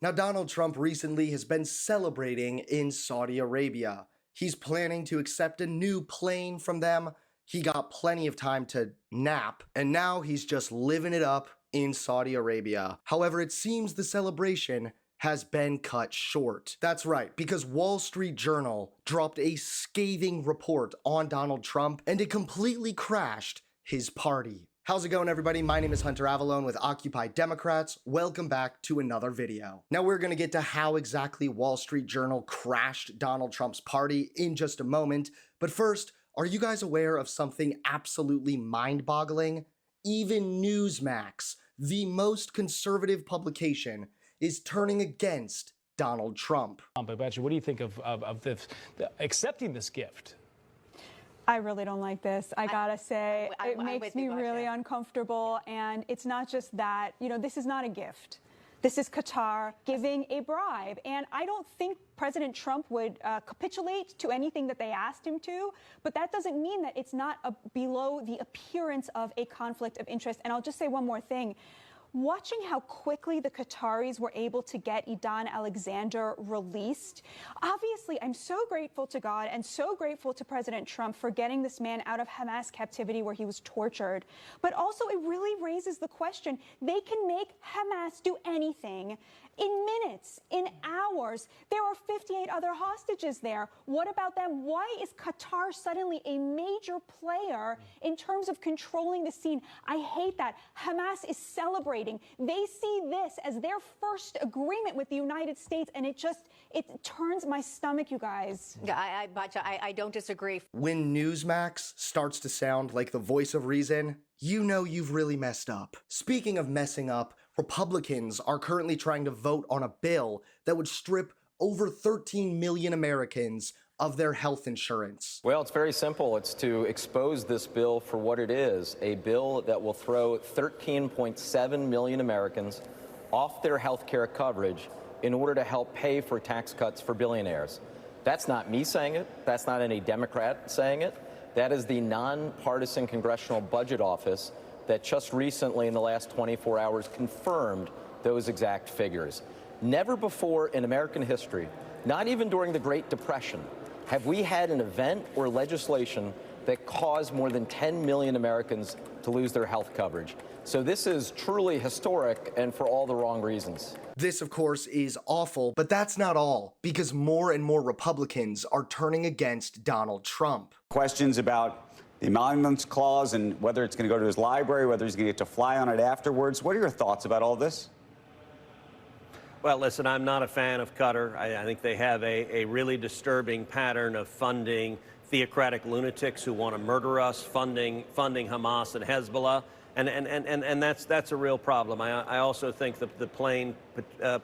Now, Donald Trump recently has been celebrating in Saudi Arabia. He's planning to accept a new plane from them. He got plenty of time to nap, and now he's just living it up in Saudi Arabia. However, it seems the celebration has been cut short. That's right, because Wall Street Journal dropped a scathing report on Donald Trump, and it completely crashed his party. How's it going, everybody? My name is Hunter Avalone with Occupy Democrats. Welcome back to another video. Now, we're gonna get to how exactly Wall Street Journal crashed Donald Trump's party in just a moment, but first, are you guys aware of something absolutely mind-boggling? Even Newsmax, the most conservative publication, is turning against Donald Trump. What do you think of this, accepting this gift? I really don't like this. I gotta say, it makes me really uncomfortable. And it's not just that, this is not a gift. This is Qatar giving a bribe. And I don't think President Trump would capitulate to anything that they asked him to. But that doesn't mean that it's not below the appearance of a conflict of interest. And I'll just say one more thing. Watching how quickly the Qataris were able to get Idan Alexander released, obviously, I'm so grateful to God and so grateful to President Trump for getting this man out of Hamas captivity where he was tortured. But also, it really raises the question, they can make Hamas do anything in minutes, in hours. There are 58 other hostages there. What about them? Why is Qatar suddenly a major player in terms of controlling the scene? I hate that. Hamas is celebrating. They see this as their first agreement with the United States, and it turns my stomach, you guys. I don't disagree. When Newsmax starts to sound like the voice of reason, you know you've really messed up. Speaking of messing up, Republicans are currently trying to vote on a bill that would strip over 13 million Americans of their health insurance. Well, it's very simple. It's to expose this bill for what it is, a bill that will throw 13.7 million Americans off their health care coverage in order to help pay for tax cuts for billionaires. That's not me saying it. That's not any Democrat saying it. That is the nonpartisan Congressional Budget Office that just recently, in the last 24 hours, confirmed those exact figures. Never before in American history, not even during the Great Depression, have we had an event or legislation that caused more than 10 million Americans to lose their health coverage. So this is truly historic, and for all the wrong reasons. This, of course, is awful, but that's not all, because more and more Republicans are turning against Donald Trump. Questions about the Emoluments Clause and whether it's going to go to his library, whether he's going to get to fly on it afterwards. What are your thoughts about all this? Well, listen, I'm not a fan of Qatar. I think they have a really disturbing pattern of funding theocratic lunatics who want to murder us, funding Hamas and Hezbollah. And that's a real problem. I also think that the plane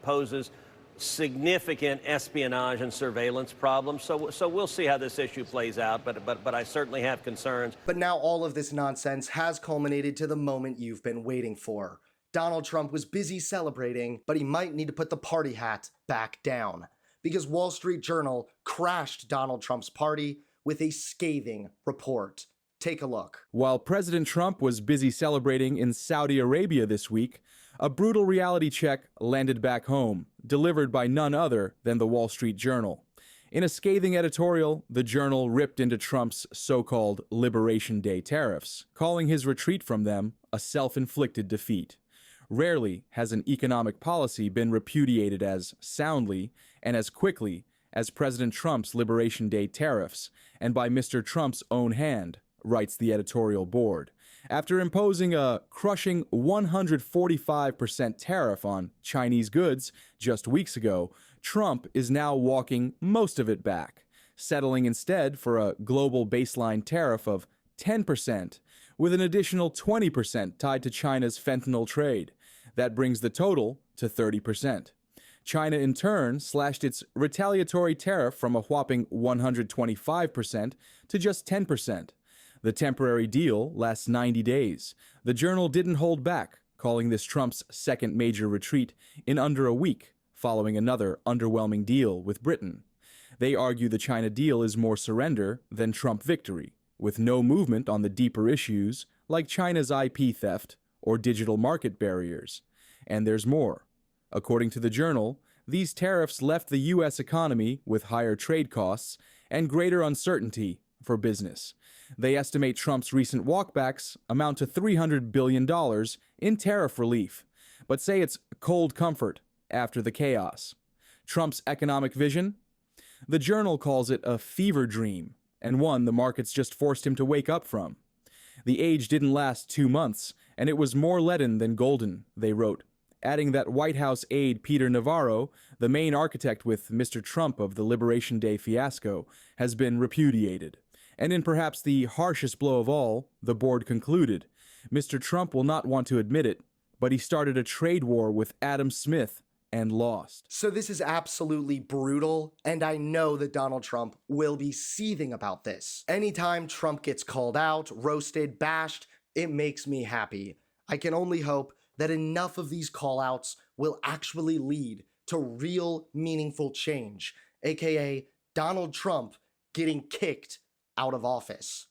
poses significant espionage and surveillance problems. So we'll see how this issue plays out, but I certainly have concerns. But now all of this nonsense has culminated to the moment you've been waiting for. Donald Trump was busy celebrating, but he might need to put the party hat back down, because Wall Street Journal crashed Donald Trump's party with a scathing report. Take a look. While President Trump was busy celebrating in Saudi Arabia this week, a brutal reality check landed back home, delivered by none other than the Wall Street Journal. In a scathing editorial, the Journal ripped into Trump's so-called Liberation Day tariffs, calling his retreat from them a self-inflicted defeat. Rarely has an economic policy been repudiated as soundly and as quickly as President Trump's Liberation Day tariffs, and by Mr. Trump's own hand, writes the editorial board. After imposing a crushing 145% tariff on Chinese goods just weeks ago, Trump is now walking most of it back, settling instead for a global baseline tariff of 10%, with an additional 20% tied to China's fentanyl trade. That brings the total to 30%. China, in turn, slashed its retaliatory tariff from a whopping 125% to just 10%. The temporary deal lasts 90 days. The Journal didn't hold back, calling this Trump's second major retreat in under a week, following another underwhelming deal with Britain. They argue the China deal is more surrender than Trump victory, with no movement on the deeper issues like China's IP theft or digital market barriers. And there's more. According to the Journal, these tariffs left the U.S. economy with higher trade costs and greater uncertainty for business. They estimate Trump's recent walkbacks amount to $300 billion in tariff relief, but say it's cold comfort after the chaos. Trump's economic vision? The Journal calls it a fever dream, and one the markets just forced him to wake up from. The age didn't last 2 months, and it was more leaden than golden, they wrote, adding that White House aide Peter Navarro, the main architect with Mr. Trump of the Liberation Day fiasco, has been repudiated. And in perhaps the harshest blow of all, the board concluded, Mr. Trump will not want to admit it, but he started a trade war with Adam Smith and lost. So this is absolutely brutal, and I know that Donald Trump will be seething about this. Anytime Trump gets called out, roasted, bashed, it makes me happy. I can only hope that enough of these call-outs will actually lead to real meaningful change, aka Donald Trump getting kicked out of office.